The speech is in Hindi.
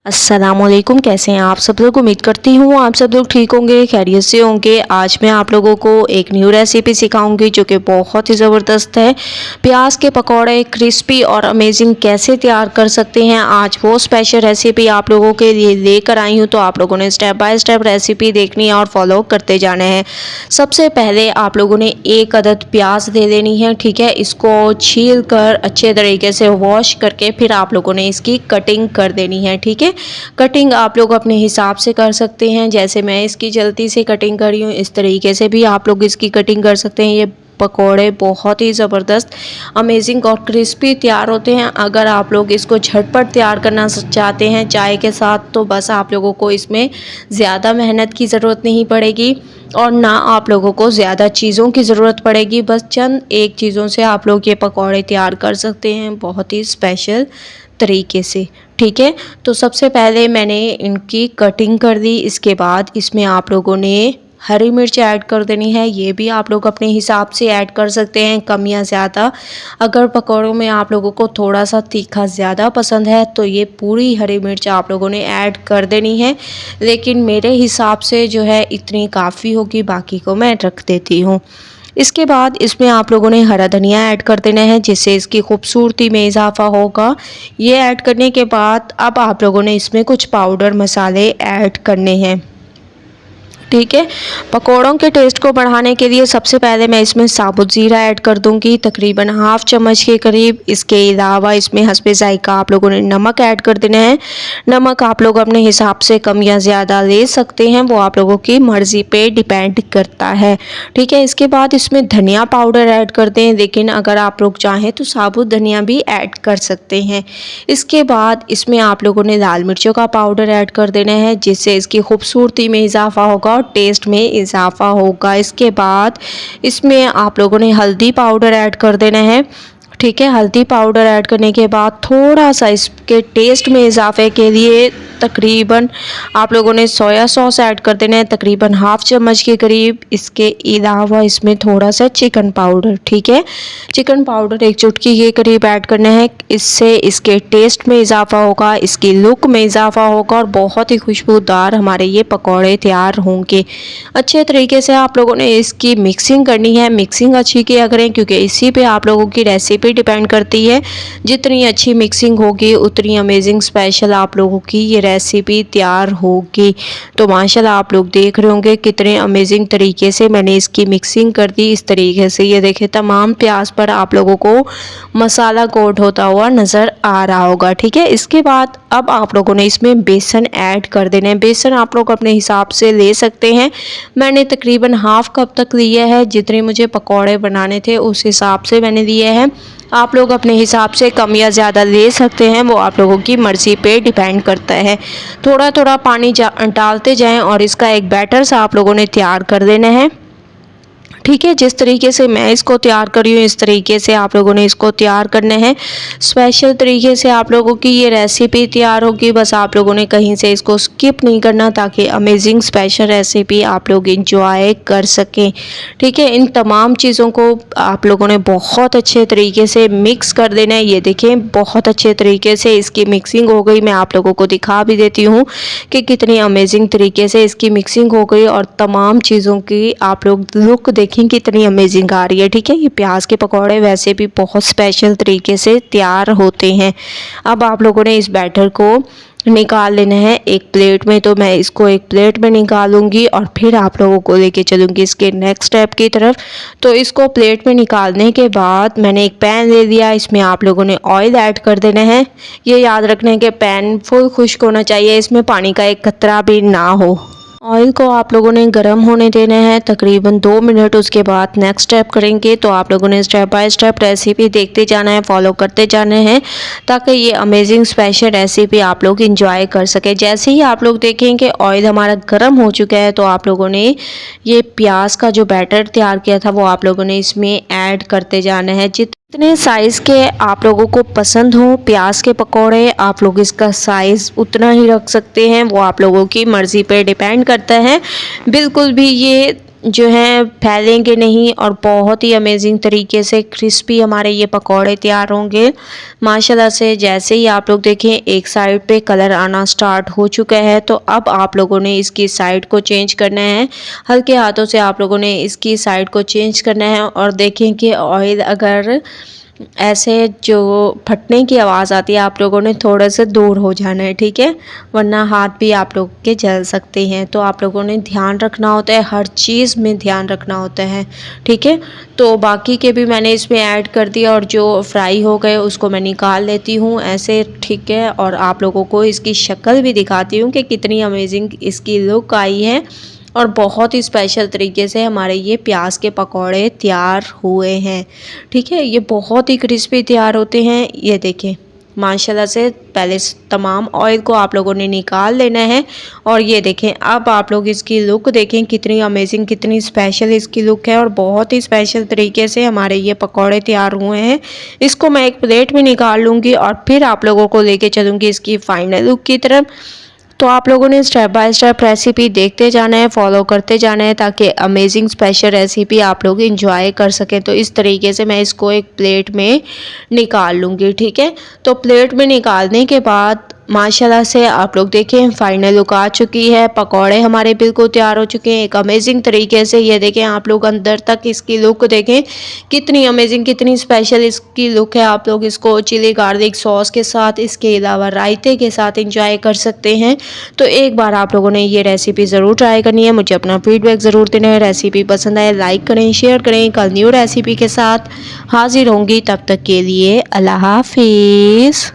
अस्सलामुअलैकुम। कैसे हैं आप सब लोग? उम्मीद करती हूँ आप सब लोग ठीक होंगे, खैरियत से होंगे। आज मैं आप लोगों को एक न्यू रेसिपी सिखाऊंगी जो कि बहुत ही ज़बरदस्त है। प्याज के पकौड़े क्रिस्पी और अमेजिंग कैसे तैयार कर सकते हैं, आज वो स्पेशल रेसिपी आप लोगों के लिए लेकर आई हूँ। तो आप लोगों ने स्टेप बाय स्टेप रेसिपी देखनी है और फॉलो करते जाना है। सबसे पहले आप लोगों ने एक अदद प्याज ले लेनी है, ठीक है। इसको छील कर अच्छे तरीके से वॉश करके फिर आप लोगों ने इसकी कटिंग कर देनी है, ठीक है। कटिंग आप लोग अपने हिसाब से कर सकते हैं, जैसे मैं इसकी जल्दी से कटिंग करी हूँ इस तरीके से भी आप लोग इसकी कटिंग कर सकते हैं। ये पकोड़े बहुत ही ज़बरदस्त अमेजिंग और क्रिस्पी तैयार होते हैं। अगर आप लोग इसको झटपट तैयार करना चाहते हैं चाय के साथ, तो बस आप लोगों को इसमें ज़्यादा मेहनत की ज़रूरत नहीं पड़ेगी और ना आप लोगों को ज़्यादा चीज़ों की ज़रूरत पड़ेगी। बस चंद एक चीज़ों से आप लोग ये पकोड़े तैयार कर सकते हैं बहुत ही स्पेशल तरीके से, ठीक है। तो सबसे पहले मैंने इनकी कटिंग कर दी। इसके बाद इसमें आप लोगों ने हरी मिर्च ऐड कर देनी है। ये भी आप लोग अपने हिसाब से ऐड कर सकते हैं, कम या ज़्यादा। अगर पकौड़ों में आप लोगों को थोड़ा सा तीखा ज़्यादा पसंद है तो ये पूरी हरी मिर्च आप लोगों ने ऐड कर देनी है, लेकिन मेरे हिसाब से जो है इतनी काफ़ी होगी, बाकी को मैं रख देती हूँ। इसके बाद इसमें आप लोगों ने हरा धनिया ऐड कर देना है, जिससे इसकी खूबसूरती में इजाफा होगा। ये ऐड करने के बाद अब आप लोगों ने इसमें कुछ पाउडर मसाले ऐड करने हैं, ठीक है। पकौड़ों के टेस्ट को बढ़ाने के लिए सबसे पहले मैं इसमें साबुत ज़ीरा ऐड कर दूंगी, तकरीबन हाफ चम्मच के करीब। इसके अलावा इसमें हस्बे ज़ायका आप लोगों ने नमक ऐड कर देना है। नमक आप लोग अपने हिसाब से कम या ज़्यादा ले सकते हैं, वो आप लोगों की मर्ज़ी पे डिपेंड करता है, ठीक है। इसके बाद इसमें धनिया पाउडर ऐड कर दें, लेकिन अगर आप लोग चाहें तो साबुत धनिया भी ऐड कर सकते हैं। इसके बाद इसमें आप लोगों ने लाल मिर्चों का पाउडर ऐड कर देना है, जिससे इसकी खूबसूरती में इजाफा होगा, टेस्ट में इजाफा होगा। इसके बाद इसमें आप लोगों ने हल्दी पाउडर ऐड कर देना है, ठीक है। हल्दी पाउडर ऐड करने के बाद थोड़ा सा इसके टेस्ट में इजाफे के लिए तकरीबन आप लोगों ने सोया सॉस ऐड कर देना है, तकरीबन हाफ चम्मच के करीब। इसके अलावा इसमें थोड़ा सा चिकन पाउडर, ठीक है। चिकन पाउडर एक चुटकी के करीब ऐड करना है, इससे इसके टेस्ट में इजाफा होगा, इसकी लुक में इजाफा होगा और बहुत ही खुशबूदार हमारे ये पकौड़े तैयार होंगे। अच्छे तरीके से आप लोगों ने इसकी मिक्सिंग करनी है। मिक्सिंग अच्छी किया करें, क्योंकि इसी पे आप लोगों की रेसिपी डिपेंड करती है। जितनी अच्छी मिक्सिंग होगी उतनी अमेजिंग स्पेशल आप लोगों की ये रेसिपी तैयार होगी। तो माशाल्लाह आप लोग देख रहे होंगे कितने अमेजिंग तरीके से मैंने इसकी मिक्सिंग कर दी। इस तरीके से ये देखें तमाम प्याज पर आप लोगों को मसाला कोट होता हुआ नज़र आ रहा होगा, ठीक है। इसके बाद अब आप लोगों ने इसमें बेसन ऐड कर देना है। बेसन आप लोग अपने हिसाब से ले सकते हैं। मैंने तकरीबन हाफ कप तक लिया है, जितने मुझे पकौड़े बनाने थे उस हिसाब से मैंने लिए हैं। आप लोग अपने हिसाब से कम या ज़्यादा ले सकते हैं, वो आप लोगों की मर्ज़ी पे डिपेंड करता है। थोड़ा थोड़ा पानी डालते जाएं और इसका एक बैटर सा आप लोगों ने तैयार कर देना है, ठीक है। जिस तरीके से मैं इसको तैयार करी हूँ इस तरीके से आप लोगों ने इसको तैयार करना है। स्पेशल तरीके से आप लोगों की ये रेसिपी तैयार होगी, बस आप लोगों ने कहीं से इसको स्किप नहीं करना, ताकि अमेजिंग स्पेशल रेसिपी आप लोग इंजॉय कर सकें, ठीक है। इन तमाम चीज़ों को आप लोगों ने बहुत अच्छे तरीके से मिक्स कर देना है। ये देखें बहुत अच्छे तरीके से इसकी मिक्सिंग हो गई। मैं आप लोगों को दिखा भी देती हूँ कि कितनी अमेजिंग तरीके से इसकी मिक्सिंग हो गई और तमाम चीज़ों की आप लोग लुक देखें कितनी अमेजिंग आ रही है, ठीक है। ये प्याज के पकौड़े वैसे भी बहुत स्पेशल तरीके से तैयार होते हैं। अब आप लोगों ने इस बैटर को निकाल लेना है एक प्लेट में। तो मैं इसको एक प्लेट में निकालूंगी और फिर आप लोगों को लेके चलूंगी इसके नेक्स्ट स्टेप की तरफ। तो इसको प्लेट में निकालने के बाद मैंने एक पैन ले लिया, इसमें आप लोगों ने ऑयल ऐड कर देना है। ये याद रखना है कि पैन फुल खुश्क होना चाहिए, इसमें पानी का एक कतरा भी ना हो। ऑयल को आप लोगों ने गर्म होने देना है तकरीबन 2 मिनट। उसके बाद नेक्स्ट स्टेप करेंगे। तो आप लोगों ने स्टेप बाय स्टेप रेसिपी देखते जाना है, फॉलो करते जाने हैं, ताकि ये अमेजिंग स्पेशल रेसिपी आप लोग इंजॉय कर सके। जैसे ही आप लोग देखेंगे ऑयल हमारा गर्म हो चुका है, तो आप लोगों ने ये प्याज का जो बैटर तैयार किया था वो आप लोगों ने इसमें ऐड करते जाना है। जितने साइज़ के आप लोगों को पसंद हो प्याज के पकौड़े, आप लोग इसका साइज़ उतना ही रख सकते हैं, वो आप लोगों की मर्ज़ी पे डिपेंड करता है। बिल्कुल भी ये जो है फैलेंगे नहीं और बहुत ही अमेजिंग तरीके से क्रिस्पी हमारे ये पकौड़े तैयार होंगे माशाल्लाह से। जैसे ही आप लोग देखें एक साइड पे कलर आना स्टार्ट हो चुका है, तो अब आप लोगों ने इसकी साइड को चेंज करना है। हल्के हाथों से आप लोगों ने इसकी साइड को चेंज करना है और देखें कि ऑयल अगर ऐसे जो फटने की आवाज़ आती है आप लोगों ने थोड़ा सा दूर हो जाना है, ठीक है, वरना हाथ भी आप लोग के जल सकते हैं। तो आप लोगों ने ध्यान रखना होता है, हर चीज़ में ध्यान रखना होता है, ठीक है। तो बाकी के भी मैंने इसमें ऐड कर दिया और जो फ्राई हो गए उसको मैं निकाल लेती हूँ ऐसे, ठीक है। और आप लोगों को इसकी शक्ल भी दिखाती हूँ कि कितनी अमेजिंग इसकी लुक आई है और बहुत ही स्पेशल तरीके से हमारे ये प्याज के पकौड़े तैयार हुए हैं, ठीक है। ये बहुत ही क्रिस्पी तैयार होते हैं, ये देखें माशाल्लाह से। पहले तमाम ऑयल को आप लोगों ने निकाल लेना है और ये देखें अब आप लोग इसकी लुक देखें कितनी अमेजिंग, कितनी स्पेशल इसकी लुक है और बहुत ही स्पेशल तरीके से हमारे ये पकौड़े तैयार हुए हैं। इसको मैं एक प्लेट में निकाल लूँगी और फिर आप लोगों को लेके चलूँगी इसकी फाइनल लुक की तरफ। तो आप लोगों ने स्टेप बाय स्टेप रेसिपी देखते जाना है, फॉलो करते जाना है ताकि अमेजिंग स्पेशल रेसिपी आप लोग इंजॉय कर सकें। तो इस तरीके से मैं इसको एक प्लेट में निकाल लूँगी, ठीक है। तो प्लेट में निकालने के बाद माशाल्लाह से आप लोग देखें फाइनल लुक आ चुकी है। पकौड़े हमारे बिल्कुल तैयार हो चुके हैं एक अमेजिंग तरीके से। ये देखें आप लोग अंदर तक इसकी लुक देखें कितनी अमेजिंग, कितनी स्पेशल इसकी लुक है। आप लोग इसको चिली गार्लिक सॉस के साथ, इसके अलावा रायते के साथ इंजॉय कर सकते हैं। तो एक बार आप लोगों ने ये रेसिपी ज़रूर ट्राई करनी है। मुझे अपना फीडबैक ज़रूर देना है। रेसिपी पसंद आए लाइक करें, शेयर करें। कल न्यू रेसिपी के साथ हाजिर होंगी, तब तक के लिए अल्लाह हाफिज़।